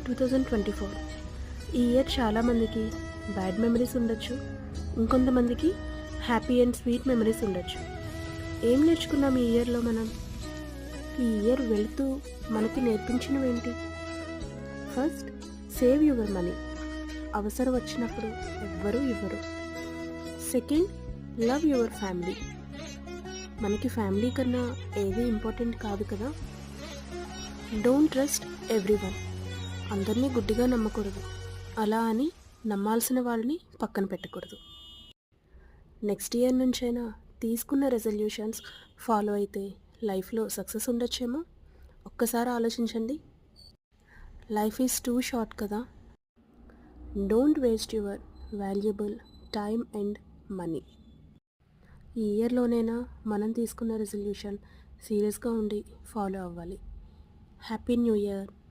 2024 ఈ ఇయర్ చాలామందికి bad memories ఉండొచ్చు, ఇంకొంతమందికి హ్యాపీ అండ్ స్వీట్ మెమరీస్ ఉండొచ్చు. ఏం నేర్చుకున్నాం ఈ ఇయర్లో మనం? ఈ ఇయర్ వెళుతూ మనకి నేర్పించినవేంటి? First, save your money. అవసరం వచ్చినప్పుడు ఎవ్వరూ ఇవ్వరు. Second, love your family. మనకి ఫ్యామిలీ కన్నా ఏది ఇంపార్టెంట్ కాదు కదా. Don't trust everyone. అందరినీ గుడ్డిగా నమ్మకూడదు, అలా అని నమ్మాల్సిన వాళ్ళని పక్కన పెట్టకూడదు. నెక్స్ట్ ఇయర్ నుంచైనా తీసుకున్న రెజల్యూషన్స్ ఫాలో అయితే లైఫ్లో సక్సెస్ ఉండొచ్చేమో. ఒక్కసారి ఆలోచించండి. లైఫ్ ఈజ్ టూ షార్ట్ కదా. Don't waste your valuable time and money. ఈ ఇయర్లోనైనా మనం తీసుకున్న రెజల్యూషన్ సీరియస్గా ఉండి ఫాలో అవ్వాలి. Happy new year.